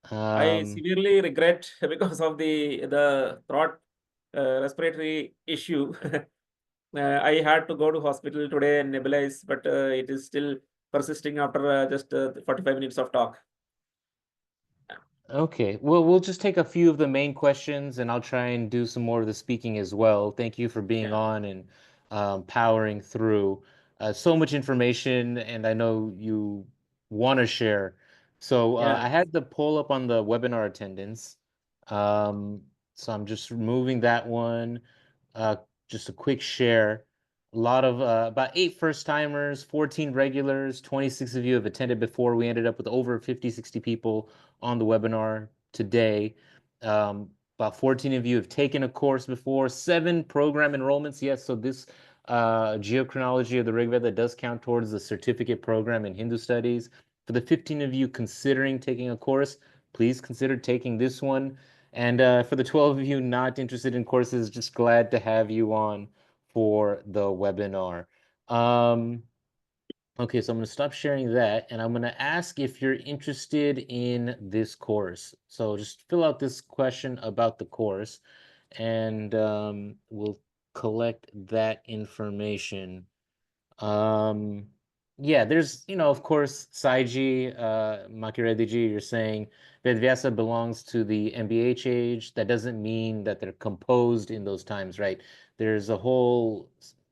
I severely regret because of the throat respiratory issue. I had to go to hospital today and nebulize, but it is still persisting after just 45 minutes of talk. Okay, well, we'll just take a few of the main questions and I'll try and do some more of the speaking as well. Thank you for being Yeah. on and powering through so much information, and I know you want to share. So Yeah. I had the poll up on the webinar attendance. So I'm just removing that one. Uh, just a quick share. A lot of about 8 first-timers, 14 regulars, 26 of you have attended before. We ended up with over 50, 60 people on the webinar today. About 14 of you have taken a course before, 7 program enrollments. Yes, so this Geochronology of the Rigveda does count towards the certificate program in Hindu studies. For the 15 of you considering taking a course, please consider taking this one. And for the 12 of you not interested in courses, just glad to have you on for the webinar. Okay, so I'm going to stop sharing that, and I'm going to ask if you're interested in this course. So just fill out this question about the course, and we'll collect that information. Yeah, there's, of course, Saiji, Makirediji, you're saying Vedvyasa belongs to the MBH age. That doesn't mean that they're composed in those times, right? There's a whole,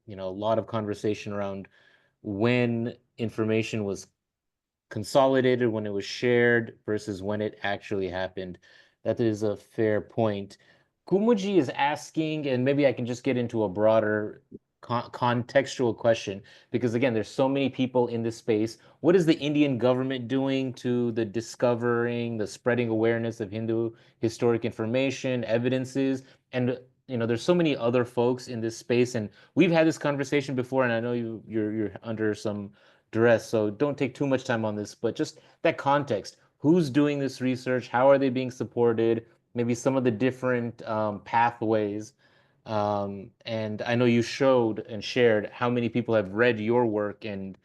lot of conversation around when information was consolidated, when it was shared versus when it actually happened. That is a fair point. Kumuji is asking, and maybe I can just get into a broader contextual question, because again, there's so many people in this space. What is the Indian government doing to the discovering, the spreading awareness of Hindu historic information, evidences? And there's so many other folks in this space, and we've had this conversation before, and I know you're under some duress, so don't take too much time on this, but just that context. Who's doing this research? How are they being supported? Maybe some of the different pathways. And I know you showed and shared how many people have read your work and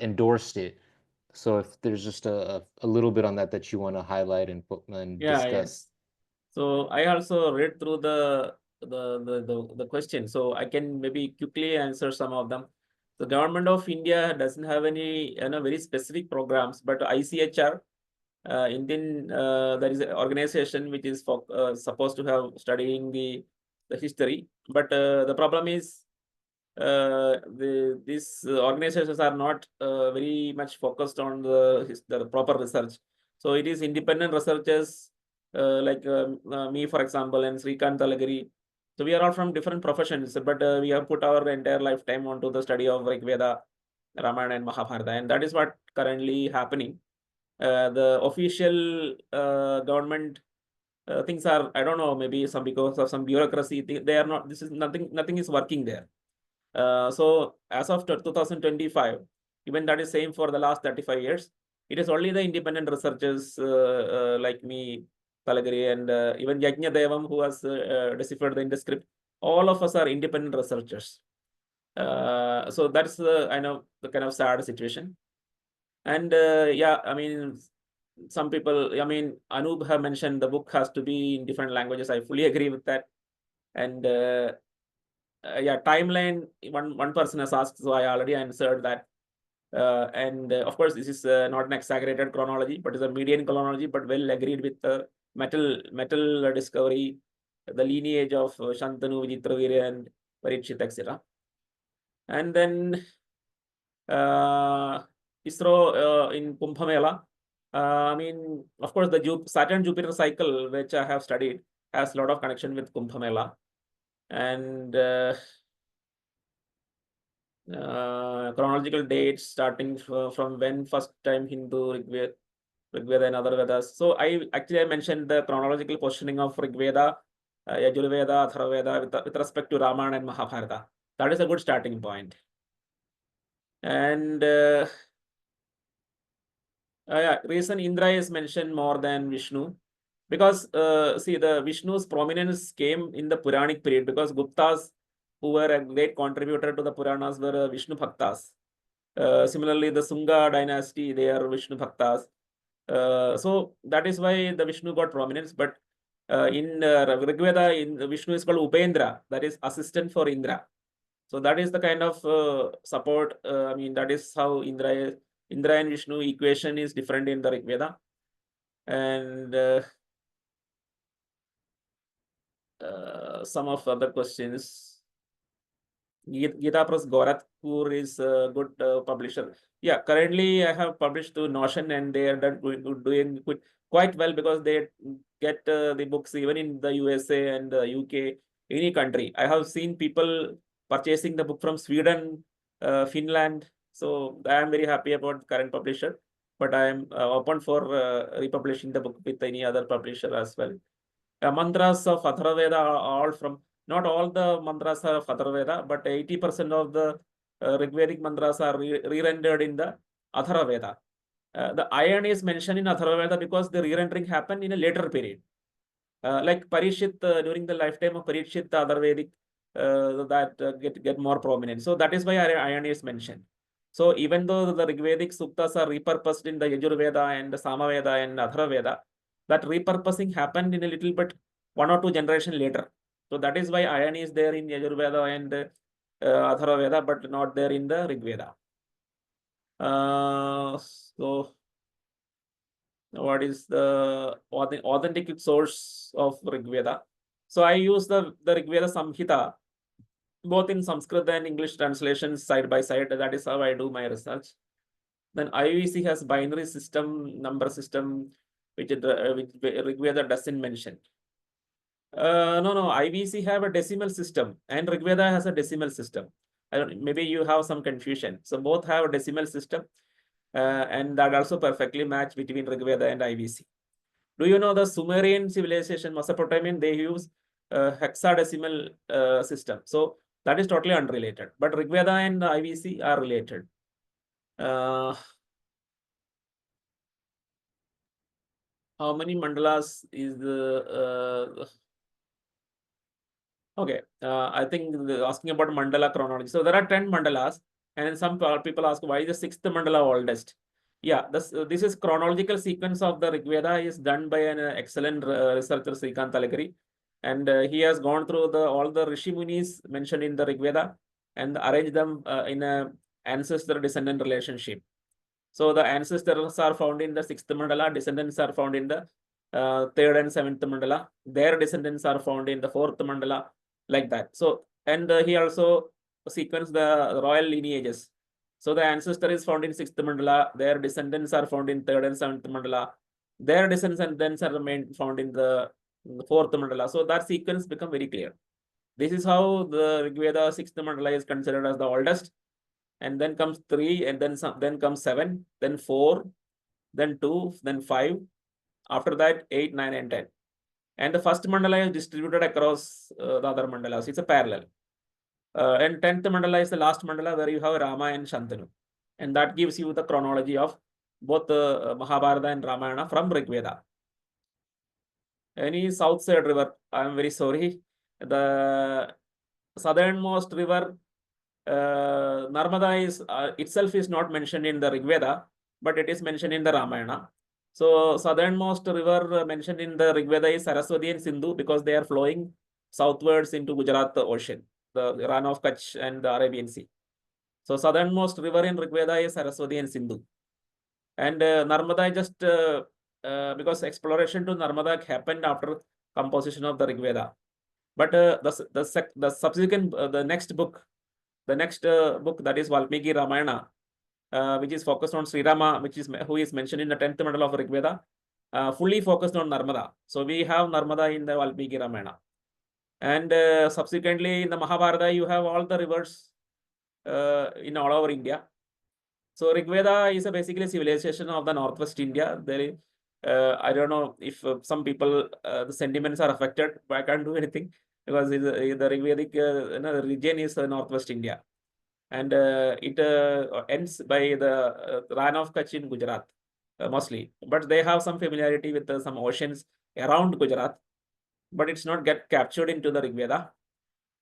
endorsed it. So if there's just a little bit on that you want to highlight and Yeah, discuss. yes. So I also read through the question, so I can maybe quickly answer some of them. The government of India doesn't have any very specific programs, but ICHR, Indian, there is an organization which is for, supposed to have studying the history, but the problem is these organizations are not very much focused on the proper research. So it is independent researchers like me, for example, and Srikant Talagiri. So we are all from different professions, but we have put our entire lifetime onto the study of Rigveda, Ramayana, and Mahabharata, and that is what currently happening. The official government things are, I don't know, maybe some because of some bureaucracy, they are not. This is nothing is working there. So as of 2025, even that is same for the last 35 years, it is only the independent researchers like me, Talagiri, and even Yajna Devam, who has deciphered the Indus script. All of us are independent researchers. So that's I know the kind of sad situation. And yeah, I mean, some people, I mean, Anub have mentioned the book has to be in different languages. I fully agree with that. And yeah, timeline, one person has asked, so I already answered that. And of course, this is not an exaggerated chronology, but it's a median chronology, but well agreed with the metal discovery, the lineage of Shantanu, Vichitravirya, and Parikshit, etc. And then ISRO in Kumbh Mela. I mean, of course, the Saturn-Jupiter cycle, which I have studied, has a lot of connection with Kumbh Mela. And chronological dates starting from when first time Hindu Rigveda and other Vedas. So I mentioned the chronological positioning of Rigveda, Yajurveda, Atharvaveda with respect to Ramayana and Mahabharata. That is a good starting point. And reason Indra is mentioned more than Vishnu, because see, the Vishnu's prominence came in the Puranic period, because Guptas, who were a great contributor to the Puranas, were Vishnu Bhaktas. Similarly, the Sunga dynasty, they are Vishnu Bhaktas. So that is why the Vishnu got prominence. But in Rigveda, in Vishnu is called Upendra, that is assistant for Indra. So that is the kind of support. I mean, that is how Indra and Vishnu equation is different in the Rigveda. And some of other questions. Gita Press Gorakhpur is a good publisher. Yeah, currently I have published to Notion, and they are doing quite well, because they get the books even in the USA and the UK, any country. I have seen people purchasing the book from Sweden, Finland. So I am very happy about current publisher, but I am open for republishing the book with any other publisher as well. Mantras of Atharvaveda are all from, not all the mantras are of Atharvaveda, but 80% of the Rigvedic mantras are re-rendered in the Atharvaveda. The iron is mentioned in Atharvaveda because the re-rendering happened in a later period. Like Parishit, during the lifetime of Parishit, the other Vedic that get more prominent. So that is why iron is mentioned. So even though the Rigvedic suktas are repurposed in the Yajurveda and the Samaveda and Atharvaveda, that repurposing happened in a little bit 1 or 2 generations later. So that is why iron is there in Yajurveda and Atharvaveda, but not there in the Rigveda. So what is the authentic source of Rigveda? So I use the Rigveda Samhita, both in Sanskrit and English translations side by side. That is how I do my research. Then IVC has binary system, number system, which Rigveda doesn't mention. No, IVC have a decimal system, and Rigveda has a decimal system. Maybe you have some confusion. So both have a decimal system, and that also perfectly match between Rigveda and IVC. Do you know the Sumerian civilization, Mesopotamian, they use hexadecimal system. So that is totally unrelated. But Rigveda and IVC are related. How many mandalas is the okay? I think asking about mandala chronology. So there are 10 mandalas, and some people ask, why is the 6th mandala oldest? Yeah, this is chronological sequence of the Rigveda is done by an excellent researcher, Srikant Talagiri. And he has gone through all the Rishi Munis mentioned in the Rigveda and arranged them in a ancestor-descendant relationship. So the ancestors are found in the 6th mandala, descendants are found in the 3rd and 7th mandala. Their descendants are found in the 4th mandala, like that. So, and he also sequenced the royal lineages. So the ancestor is found in 6th mandala, their descendants are found in 3rd and 7th mandala. Their descendants are found in the 4th mandala. So that sequence become very clear. This is how the Rigveda 6th mandala is considered as the oldest. And then comes 3, and then comes 7, then 4, then 2, then 5. After that, 8, 9, and 10. And the first mandala is distributed across the other mandalas. It's a parallel. And 10th mandala is the last mandala, where you have Rama and Shantanu. And that gives you the chronology of both Mahabharata and Ramayana from Rigveda. Any south side river, I am very sorry. The southernmost river, Narmada is itself is not mentioned in the Rigveda, but it is mentioned in the Ramayana. So southernmost river mentioned in the Rigveda is Saraswati and Sindhu, because they are flowing southwards into Gujarat Ocean, the Rana of Kutch and the Arabian Sea. So southernmost river in Rigveda is Saraswati and Sindhu. And Narmada just because exploration to Narmada happened after composition of the Rigveda. But the subsequent, the next book that is Valmiki Ramayana, which is focused on Sri Rama, who is mentioned in the 10th mandala of Rigveda, fully focused on Narmada. So we have Narmada in the Valmiki Ramayana. And subsequently in the Mahabharata, you have all the rivers in all over India. So Rigveda is a basically civilization of the Northwest India. I don't know if some people the sentiments are affected, but I can't do anything because the Rigvedic region is Northwest India, and it ends by the Ran of Kutch in Gujarat mostly. But they have some familiarity with some oceans around Gujarat, but it's not get captured into the Rigveda.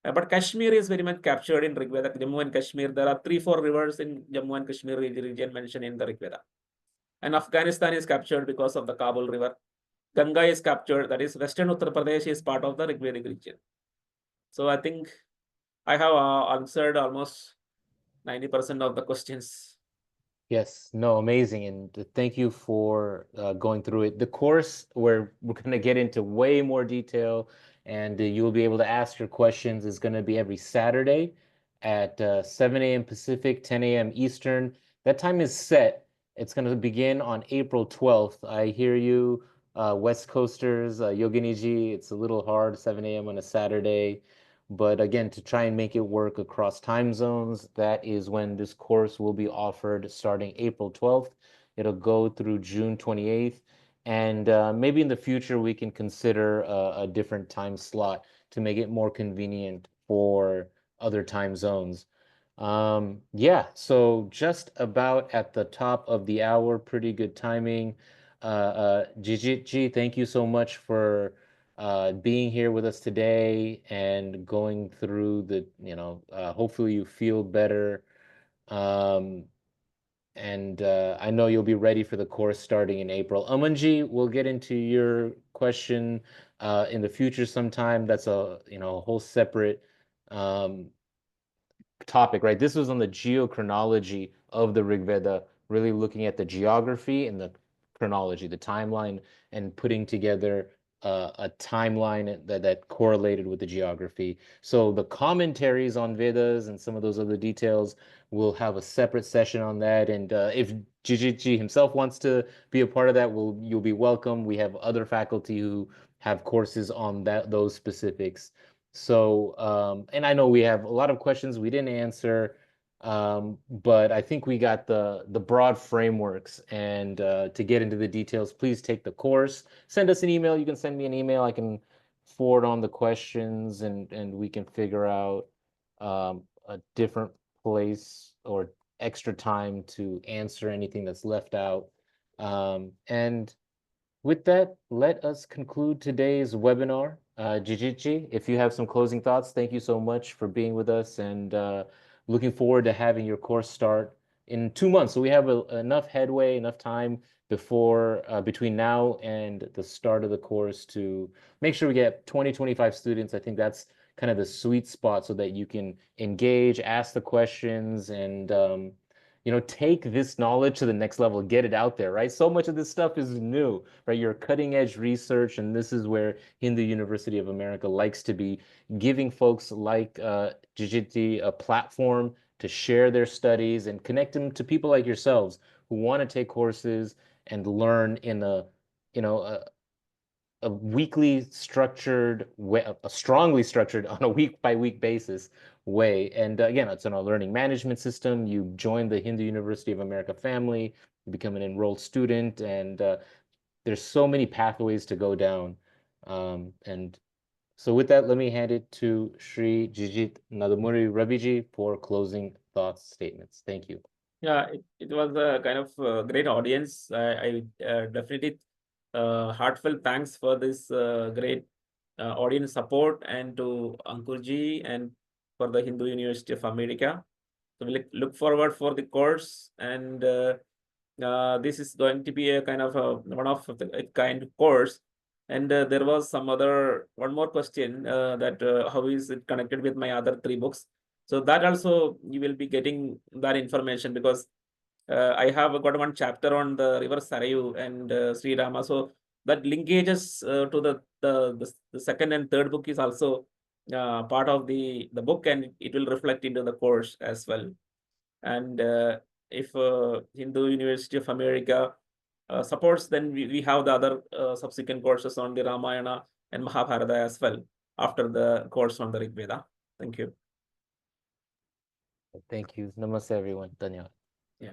But Kashmir is very much captured in Rigveda. Jammu and Kashmir, there are 3-4 rivers in Jammu and Kashmir region mentioned in the Rigveda. And Afghanistan is captured because of the Kabul River. Ganga is captured, that is Western Uttar Pradesh is part of the Rigvedic region. So I think I have answered almost 90% of the questions. Yes, no, amazing. And thank you for going through it. The course where we're going to get into way more detail and you'll be able to ask your questions is going to be every Saturday at 7 a.m. Pacific, 10 a.m. Eastern. That time is set. It's going to begin on April 12th. I hear you, West Coasters, Yoginiji. It's a little hard, 7 a.m. on a Saturday. But again, to try and make it work across time zones, that is when this course will be offered starting April 12th. It'll go through June 28th. And maybe in the future, we can consider a different time slot to make it more convenient for other time zones. Yeah, so just about at the top of the hour, pretty good timing. Jijit, thank you so much for being here with us today and going through hopefully you feel better. Um, and I know you'll be ready for the course starting in April. Amanji, we'll get into your question in the future sometime. That's a whole separate um, topic, right? This was on the geochronology of the Rigveda, really looking at the geography and the chronology, the timeline, and putting together a timeline that correlated with the geography. So the commentaries on Vedas and some of those other details, we'll have a separate session on that. And if Jijitji himself wants to be a part of that, you'll be welcome. We have other faculty who have courses on those specifics. So, and I know we have a lot of questions we didn't answer, but I think we got the broad frameworks. And to get into the details, please take the course. Send us an email. You can send me an email. I can forward on the questions, and we can figure out a different place or extra time to answer anything that's left out. And with that, let us conclude today's webinar. Jijitji, if you have some closing thoughts, thank you so much for being with us and looking forward to having your course start in 2 months. So we have enough headway, enough time between now and the start of the course to make sure we get 20-25 students. I think that's kind of the sweet spot so that you can engage, ask the questions, and take this knowledge to the next level, get it out there, right? So much of this stuff is new, right? You're cutting edge research, and this is where Hindu University of America likes to be, giving folks like Jijiti a platform to share their studies and connect them to people like yourselves who want to take courses and learn in a weekly structured way, a strongly structured on a week by week basis way. And again, it's on a learning management system. You join the Hindu University of America family, you become an enrolled student, and there's so many pathways to go down. And so with that, let me hand it to Shri Jijith Nadumuri Ravi for closing thoughts, statements. Thank you. Yeah, it was a kind of great audience. I definitely heartfelt thanks for this great audience support and to Ankurji and for the Hindu University of America. So we look forward for the course, and this is going to be a kind of one of a kind course. And there was one more question that how is it connected with my other 3 books? So that also you will be getting that information because I have got one chapter on the river Sarayu and Sri Rama. So that linkages to the second and third book is also part of the book, and it will reflect into the course as well. And if Hindu University of America supports, then we have the other subsequent courses on the Ramayana and Mahabharata as well after the course on the Rigveda. Thank you. Thank you. Namaste, everyone. Dhanyawad. Yeah.